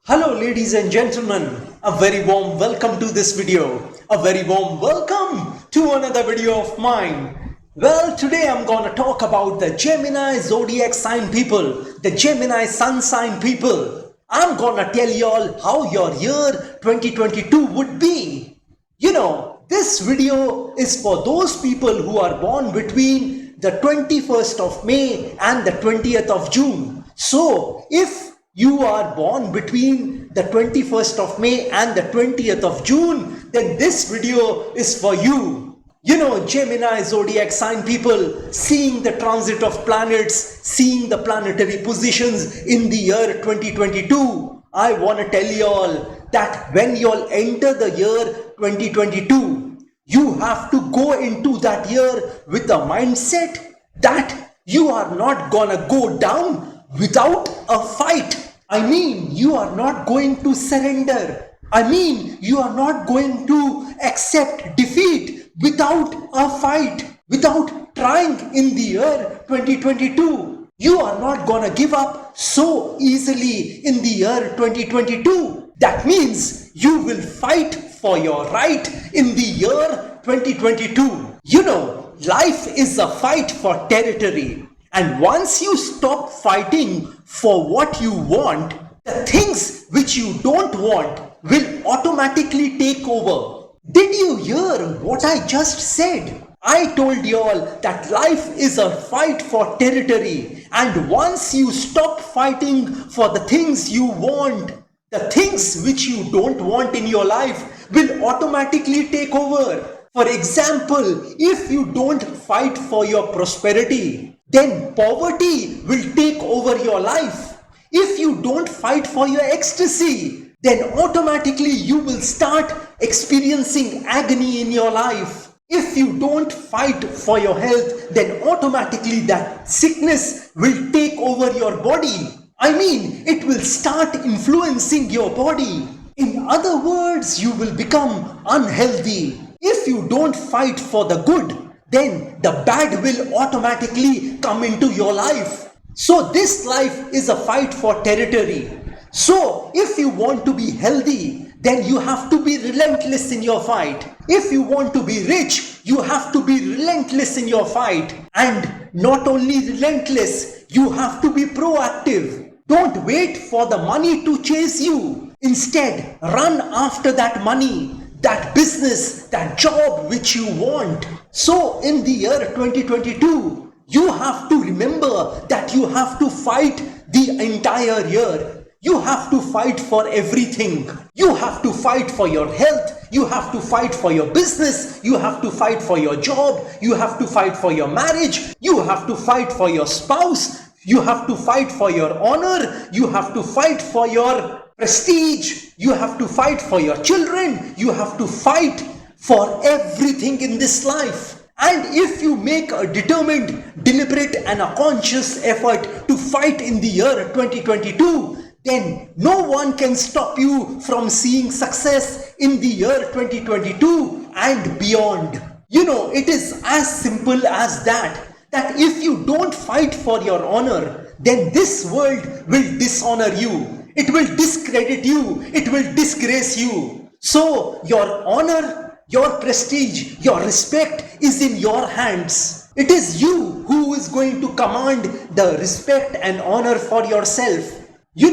Hello ladies and gentlemen, a very warm welcome to this video. A very warm welcome to another video of mine. Well, today I'm gonna talk about the Gemini zodiac sign people, the Gemini sun sign people. I'm gonna tell y'all how your year 2022 would be. This video is for those people who are born between the 21st of May and the 20th of June. So, if you are born between the 21st of May and the 20th of June, then this video is for you. Gemini zodiac sign people, seeing the transit of planets, seeing the planetary positions in the year 2022, I want to tell y'all that when y'all enter the year 2022, you have to go into that year with a mindset that you are not gonna go down without a fight. You are not going to surrender. You are not going to accept defeat without a fight, without trying in the year 2022. You are not gonna give up so easily in the year 2022. That means you will fight for your right in the year 2022. Life is a fight for territory. And once you stop fighting for what you want, the things which you don't want will automatically take over. Did you hear what I just said? I told y'all that life is a fight for territory. And once you stop fighting for the things you want, the things which you don't want in your life will automatically take over. For example, if you don't fight for your prosperity, then poverty will take over your life. If you don't fight for your ecstasy, then automatically you will start experiencing agony in your life. If you don't fight for your health, then automatically that sickness will take over your body. It will start influencing your body. In other words, you will become unhealthy. If you don't fight for the good, then the bad will automatically come into your life. So this life is a fight for territory. So if you want to be healthy, then you have to be relentless in your fight. If you want to be rich, you have to be relentless in your fight. And not only relentless, you have to be proactive. Don't wait for the money to chase you. Instead, run after that money, that business, that job which you want. So in the year 2022, you have to remember that you have to fight the entire year. You have to fight for everything. You have to fight for your health. You have to fight for your business. You have to fight for your job. You have to fight for your marriage. You have to fight for your spouse. You have to fight for your honor. You have to fight for your prestige. You have to fight for your children. You have to fight for everything in this life. And if you make a determined, deliberate and a conscious effort to fight in the year 2022, then no one can stop you from seeing success in the year 2022 and beyond. It is as simple as that if you don't fight for your honor, then this world will dishonor you. It will discredit you. It will disgrace you. So your honor, your prestige, your respect is in your hands. It is you who is going to command the respect and honor for yourself. You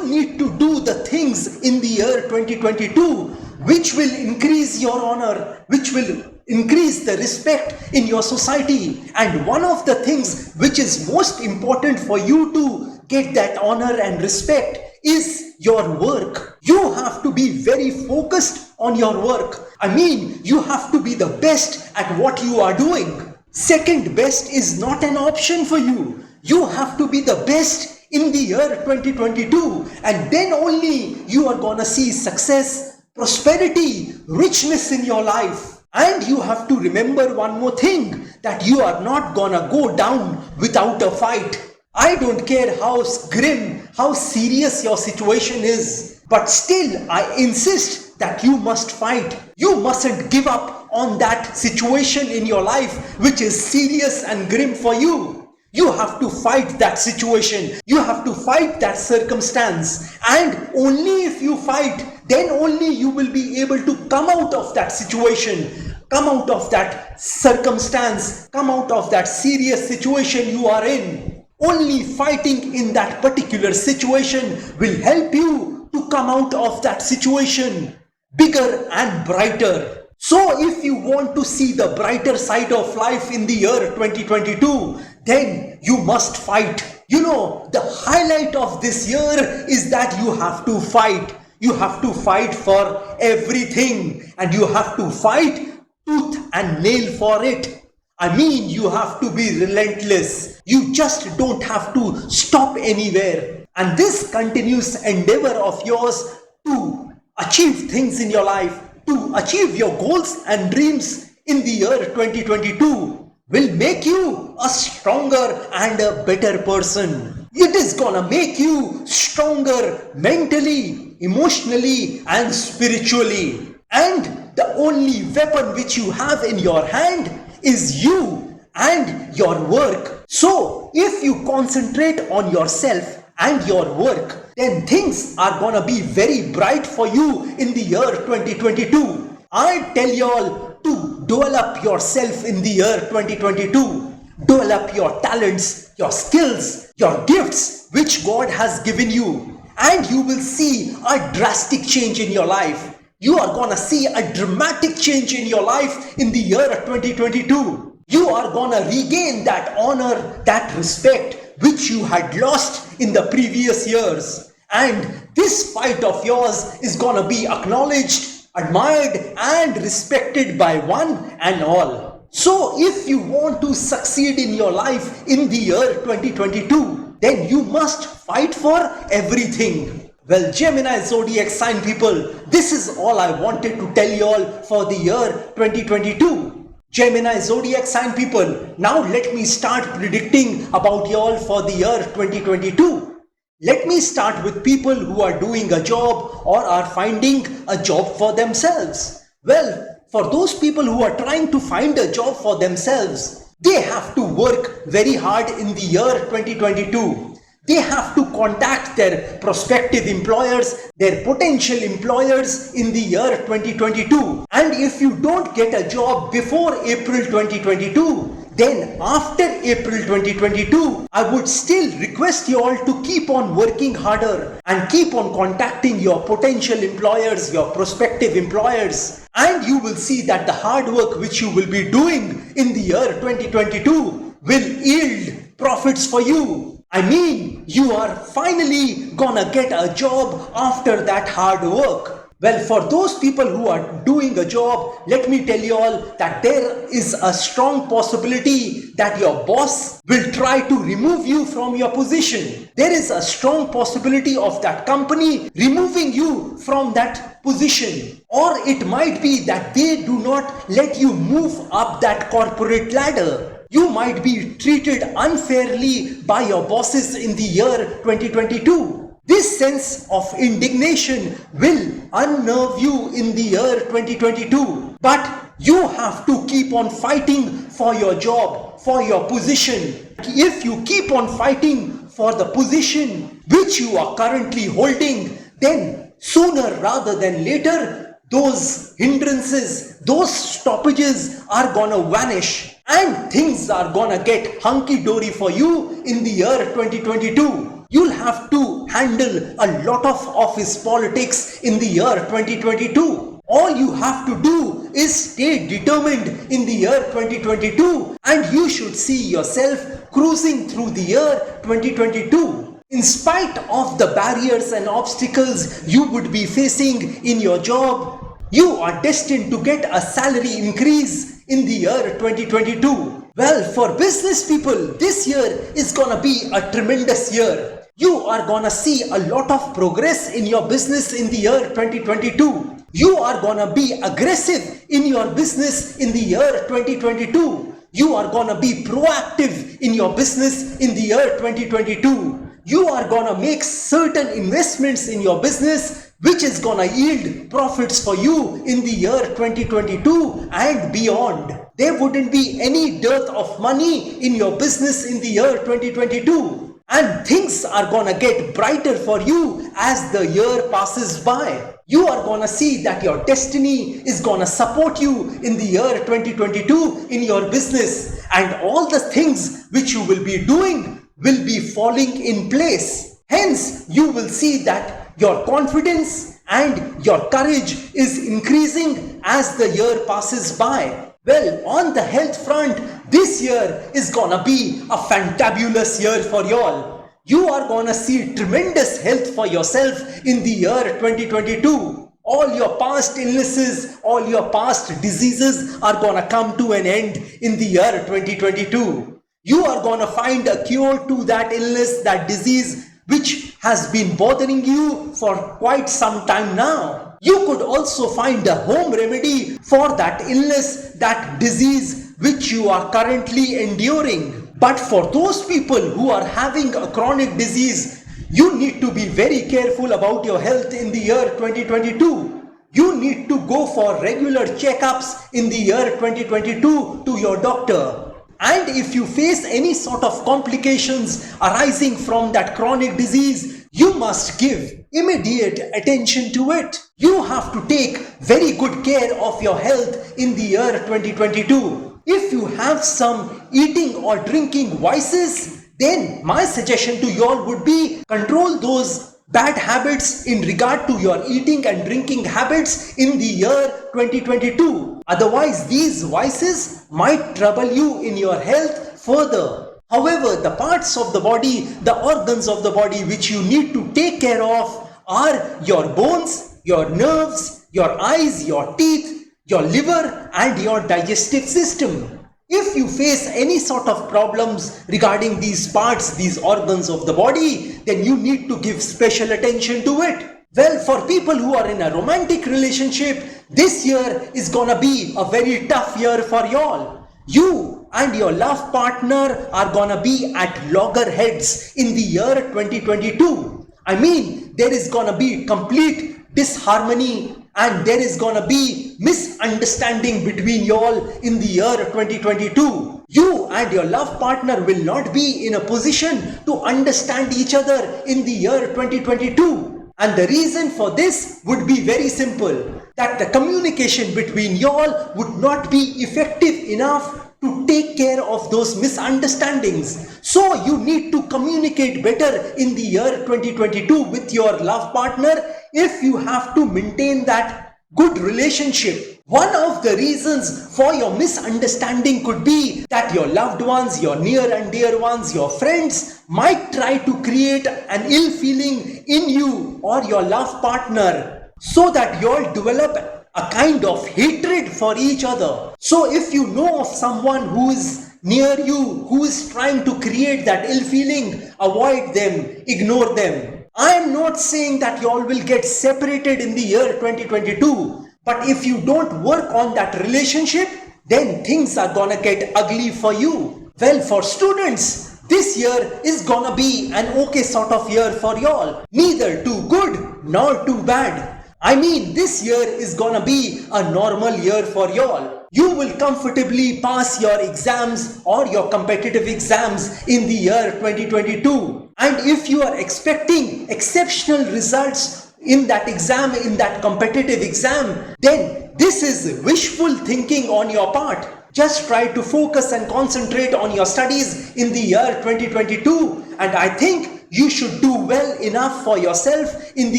need to do the things in the year 2022 which will increase your honor, which will increase the respect in your society. And one of the things which is most important for you to get that honor and respect is your work. You have to be very focused on your work. You have to be the best at what you are doing. Second best is not an option for you. You have to be the best in the year 2022, and then only you are gonna see success, prosperity, richness in your life. And you have to remember one more thing, that you are not gonna go down without a fight. I don't care how grim, how serious your situation is, but still I insist that you must fight. You mustn't give up on that situation in your life which is serious and grim for you. You have to fight that situation. You have to fight that circumstance. And only if you fight, then only you will be able to come out of that situation, come out of that circumstance, come out of that serious situation you are in. Only fighting in that particular situation will help you to come out of that situation bigger and brighter. So if you want to see the brighter side of life in the year 2022, then you must fight. You know, the highlight of this year is that you have to fight. You have to fight for everything, and you have to fight tooth and nail for it. I mean, you have to be relentless. You just don't have to stop anywhere. And this continuous endeavor of yours to achieve things in your life, to achieve your goals and dreams in the year 2022 will make you a stronger and a better person. It is gonna make you stronger mentally, emotionally, and spiritually. And the only weapon which you have in your hand is you and your work. So if you concentrate on yourself and your work, then things are gonna be very bright for you in the year 2022. I tell you all to develop yourself in the year 2022. Develop your talents, your skills, your gifts which God has given you, and you will see a drastic change in your life. You are gonna see a dramatic change in your life in the year 2022. You are gonna regain that honor, that respect which you had lost in the previous years. And this fight of yours is gonna be acknowledged, admired, and respected by one and all. So if you want to succeed in your life in the year 2022, then you must fight for everything. Well, Gemini zodiac sign people, this is all I wanted to tell you all for the year 2022. Gemini zodiac sign people, now let me start predicting about y'all for the year 2022. Let me start with people who are doing a job or are finding a job for themselves. Well, for those people who are trying to find a job for themselves, they have to work very hard in the year 2022. They have to contact their prospective employers, their potential employers in the year 2022. And if you don't get a job before April 2022, then after April 2022, I would still request you all to keep on working harder and keep on contacting your potential employers, your prospective employers. And you will see that the hard work which you will be doing in the year 2022 will yield profits for you. I mean, you are finally gonna get a job after that hard work. Well, for those people who are doing a job, let me tell you all that there is a strong possibility that your boss will try to remove you from your position. There is a strong possibility of that company removing you from that position. Or it might be that they do not let you move up that corporate ladder. You might be treated unfairly by your bosses in the year 2022. This sense of indignation will unnerve you in the year 2022. But you have to keep on fighting for your job, for your position. If you keep on fighting for the position which you are currently holding, then sooner rather than later, those hindrances, those stoppages are gonna vanish. And things are gonna get hunky-dory for you in the year 2022. You'll have to handle a lot of office politics in the year 2022. All you have to do is stay determined in the year 2022, and you should see yourself cruising through the year 2022. In spite of the barriers and obstacles you would be facing in your job, you are destined to get a salary increase in the year 2022. Well, for business people, this year is gonna be a tremendous year. You are gonna see a lot of progress in your business in the year 2022. You are gonna be aggressive in your business in the year 2022. You are gonna be proactive in your business in the year 2022. You are gonna make certain investments in your business which is gonna yield profits for you in the year 2022 and beyond. There wouldn't be any dearth of money in your business in the year 2022, and things are gonna get brighter for you as the year passes by. You are gonna see that your destiny is gonna support you in the year 2022 in your business, and all the things which you will be doing will be falling in place. Hence, you will see that your confidence and your courage is increasing as the year passes by. Well, on the health front, this year is gonna be a fantabulous year for y'all. You are gonna see tremendous health for yourself in the year 2022. All your past illnesses, all your past diseases are gonna come to an end in the year 2022. You are gonna find a cure to that illness, that disease, which has been bothering you for quite some time now. You could also find a home remedy for that illness, that disease which you are currently enduring. But for those people who are having a chronic disease, you need to be very careful about your health in the year 2022. You need to go for regular checkups in the year 2022 to your doctor. And if you face any sort of complications arising from that chronic disease, you must give immediate attention to it. You have to take very good care of your health in the year 2022. If you have some eating or drinking vices, then my suggestion to you all would be control those bad habits in regard to your eating and drinking habits in the year 2022. Otherwise, these vices might trouble you in your health further. However, the parts of the body, the organs of the body which you need to take care of are your bones, your nerves, your eyes, your teeth, your liver, and your digestive system. If you face any sort of problems regarding these parts, these organs of the body, then you need to give special attention to it. Well, for people who are in a romantic relationship, this year is gonna be a very tough year for y'all. You and your love partner are gonna be at loggerheads in the year 2022. I mean, there is gonna be complete disharmony and there is gonna be misunderstanding between y'all in the year 2022. You and your love partner will not be in a position to understand each other in the year 2022. And the reason for this would be very simple, that the communication between y'all would not be effective enough to take care of those misunderstandings. So you need to communicate better in the year 2022 with your love partner if you have to maintain that good relationship. One of the reasons for your misunderstanding could be that your loved ones, your near and dear ones, your friends might try to create an ill feeling in you or your love partner so that you all develop a kind of hatred for each other. So if you know of someone who is near you, who is trying to create that ill feeling, avoid them, ignore them. I am not saying that you all will get separated in the year 2022. But if you don't work on that relationship, then things are gonna get ugly for you. Well, for students, this year is gonna be an okay sort of year for y'all. Neither too good nor too bad. I mean, this year is gonna be a normal year for y'all. You will comfortably pass your exams or your competitive exams in the year 2022. And if you are expecting exceptional results in that exam, in that competitive exam, then this is wishful thinking on your part. Just try to focus and concentrate on your studies in the year 2022, and I think you should do well enough for yourself in the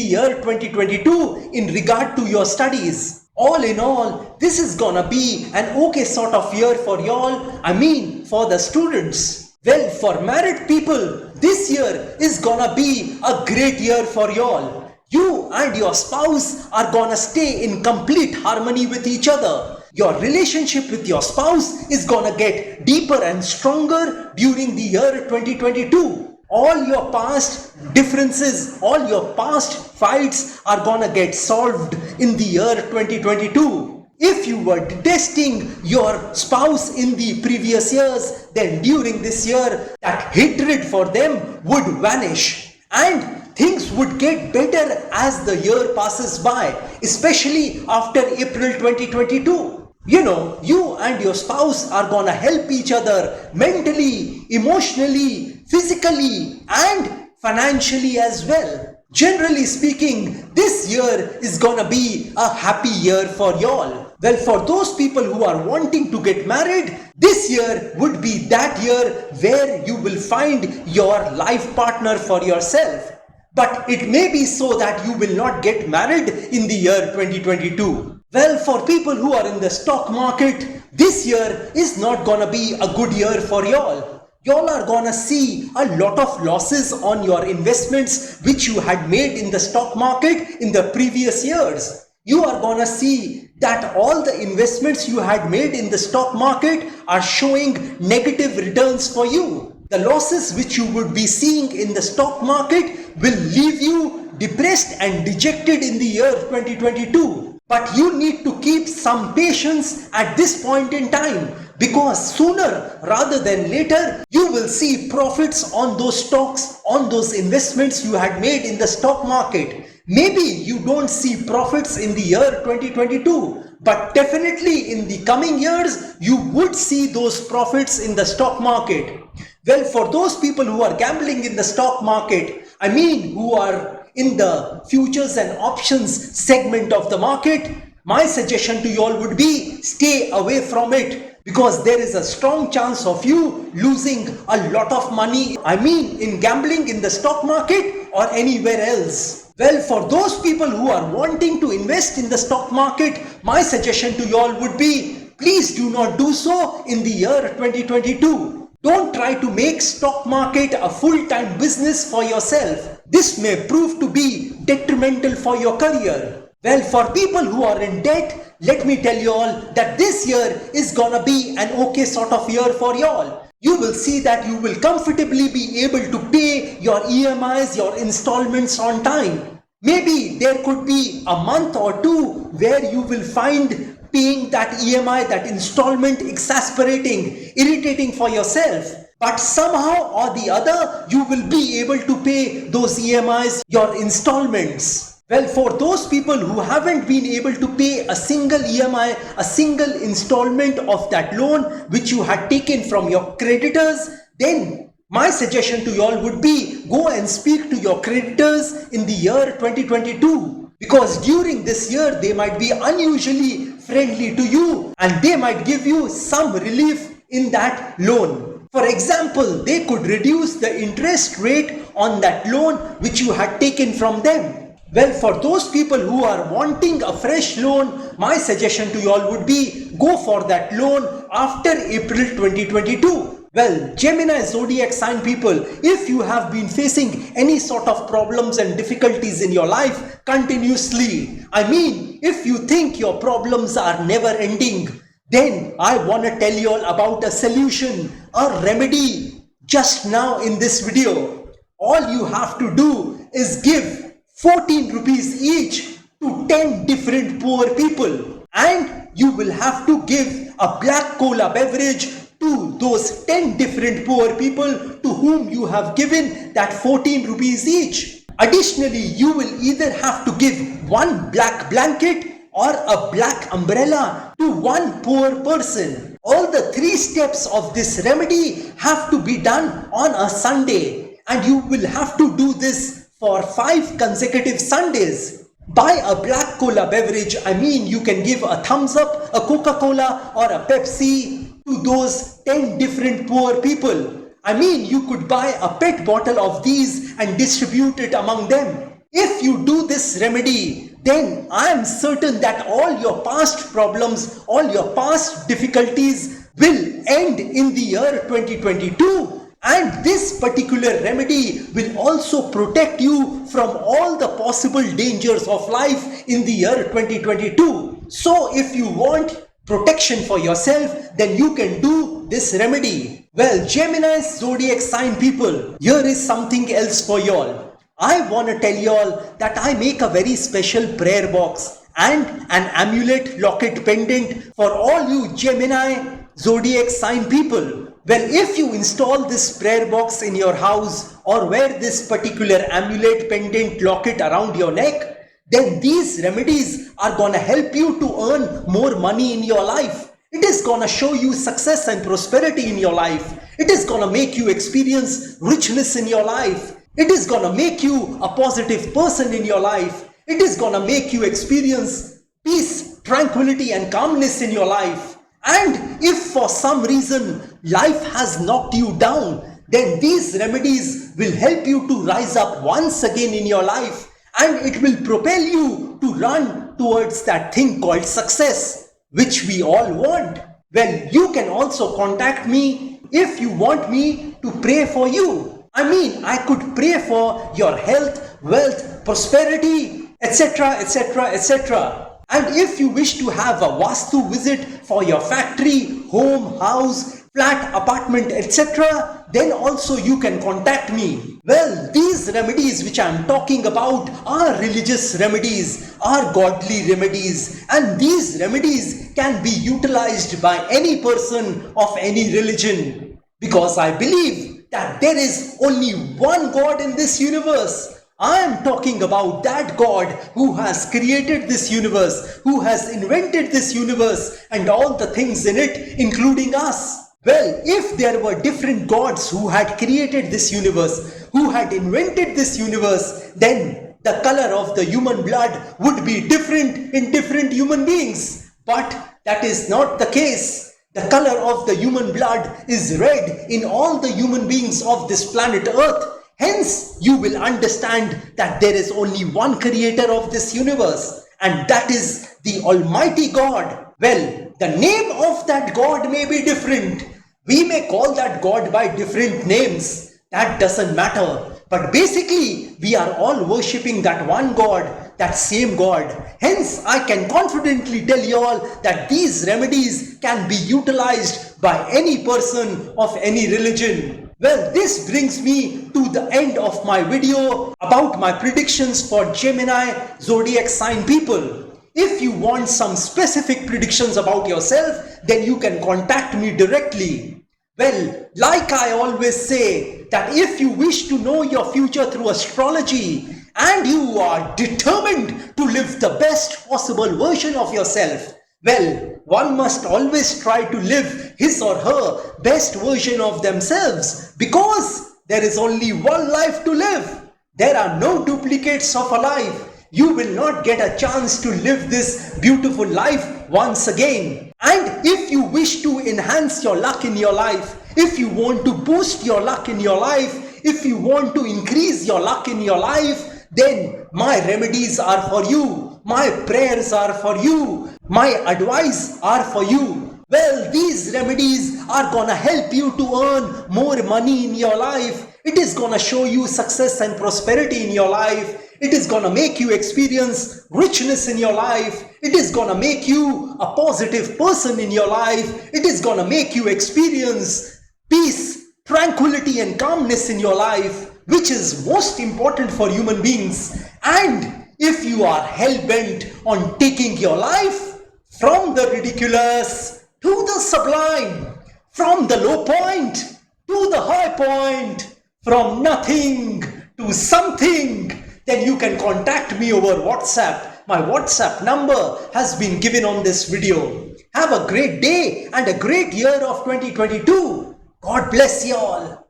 year 2022 in regard to your studies. All in all, this is gonna be an okay sort of year for y'all, I mean for the students. Well, for married people, this year is gonna be a great year for y'all. You and your spouse are gonna stay in complete harmony with each other. Your relationship with your spouse is gonna get deeper and stronger during the year 2022. All your past differences, all your past fights are gonna get solved in the year 2022. If you were detesting your spouse in the previous years, then during this year, that hatred for them would vanish. And things would get better as the year passes by, especially after April 2022. You know, you and your spouse are gonna help each other mentally, emotionally, physically, and financially as well. Generally speaking, this year is gonna be a happy year for y'all. Well, for those people who are wanting to get married, this year would be that year where you will find your life partner for yourself. But it may be so that you will not get married in the year 2022. Well, for people who are in the stock market, this year is not gonna be a good year for y'all. Y'all are gonna see a lot of losses on your investments which you had made in the stock market in the previous years. You are gonna see that all the investments you had made in the stock market are showing negative returns for you. The losses which you would be seeing in the stock market will leave you depressed and dejected in the year 2022. But you need to keep some patience at this point in time, because sooner rather than later you will see profits on those stocks, on those investments you had made in the stock market. Maybe you don't see profits in the year 2022, but definitely in the coming years you would see those profits in the stock market. Well, for those people who are gambling in the stock market, I mean who are in the futures and options segment of the market, my suggestion to you all would be stay away from it, because there is a strong chance of you losing a lot of money. I mean in gambling in the stock market or anywhere else. Well, for those people who are wanting to invest in the stock market, my suggestion to you all would be please do not do so in the year 2022. Don't try to make stock market a full-time business for yourself. This may prove to be detrimental for your career. Well, for people who are in debt, let me tell you all that this year is gonna be an okay sort of year for y'all. You will see that you will comfortably be able to pay your EMIs, your installments on time. Maybe there could be a month or two where you will find paying that EMI, that installment exasperating, irritating for yourself. But somehow or the other, you will be able to pay those EMIs, your installments. Well, for those people who haven't been able to pay a single EMI, a single installment of that loan which you had taken from your creditors, then my suggestion to you all would be go and speak to your creditors in the year 2022. Because during this year, they might be unusually friendly to you and they might give you some relief in that loan. For example, they could reduce the interest rate on that loan which you had taken from them. Well, for those people who are wanting a fresh loan, my suggestion to you all would be go for that loan after April 2022. Well, Gemini zodiac sign people, if you have been facing any sort of problems and difficulties in your life continuously, I mean, if you think your problems are never ending, then I want to tell you all about a solution, a remedy just now in this video. All you have to do is give 14 rupees each to 10 different poor people, and you will have to give a black cola beverage to those 10 different poor people to whom you have given that 14 rupees each. Additionally, you will either have to give one black blanket or a black umbrella to one poor person. All the 3 steps of this remedy have to be done on a Sunday, and you will have to do this for 5 consecutive Sundays. Buy a black cola beverage, I mean you can give a thumbs up, a Coca-Cola or a Pepsi to those 10 different poor people. I mean you could buy a pet bottle of these and distribute it among them. If you do this remedy, then I am certain that all your past problems, all your past difficulties will end in the year 2022. And this particular remedy will also protect you from all the possible dangers of life in the year 2022. So if you want protection for yourself, then you can do this remedy. Well, Gemini zodiac sign people, here is something else for y'all. I want to tell y'all that I make a very special prayer box and an amulet locket pendant for all you Gemini zodiac sign people. Well, if you install this prayer box in your house or wear this particular amulet pendant locket around your neck, then these remedies are gonna help you to earn more money in your life. It is gonna show you success and prosperity in your life. It is gonna make you experience richness in your life. It is gonna make you a positive person in your life. It is gonna make you experience peace, tranquility, and calmness in your life. And if for some reason life has knocked you down, then these remedies will help you to rise up once again in your life, and it will propel you to run towards that thing called success, which we all want. Well, you can also contact me if you want me to pray for you. I mean, I could pray for your health, wealth, prosperity, etc., etc., etc. And if you wish to have a Vastu visit for your factory, home, house, flat, apartment, etc., then also you can contact me. Well, these remedies which I am talking about are religious remedies, are godly remedies, and these remedies can be utilized by any person of any religion. Because I believe that there is only one God in this universe. I am talking about that God who has created this universe, who has invented this universe and all the things in it, including us. Well, if there were different gods who had created this universe, who had invented this universe, then the color of the human blood would be different in different human beings. But that is not the case. The color of the human blood is red in all the human beings of this planet Earth. Hence, you will understand that there is only one creator of this universe, and that is the Almighty God. Well, the name of that God may be different. We may call that God by different names. That doesn't matter. But basically, we are all worshipping that one God, that same God. Hence, I can confidently tell you all that these remedies can be utilized by any person of any religion. Well, this brings me to the end of my video about my predictions for Gemini zodiac sign people. If you want some specific predictions about yourself, then you can contact me directly. Well, like I always say, that if you wish to know your future through astrology and you are determined to live the best possible version of yourself, well, one must always try to live his or her best version of themselves, because there is only one life to live. There are no duplicates of a life. You will not get a chance to live this beautiful life once again. And if you wish to enhance your luck in your life, if you want to boost your luck in your life, if you want to increase your luck in your life, then my remedies are for you. My prayers are for you. My advice are for you. Well, these remedies are gonna help you to earn more money in your life. It is gonna show you success and prosperity in your life. It is gonna make you experience richness in your life. It is gonna make you a positive person in your life. It is gonna make you experience peace, tranquility, and calmness in your life, which is most important for human beings. And if you are hell-bent on taking your life from the ridiculous to the sublime, from the low point to the high point, from nothing to something, then you can contact me over WhatsApp. My WhatsApp number has been given on this video. Have a great day and a great year of 2022. God bless you all.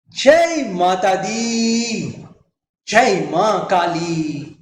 Jai Mata Di. Jai Ma Kali.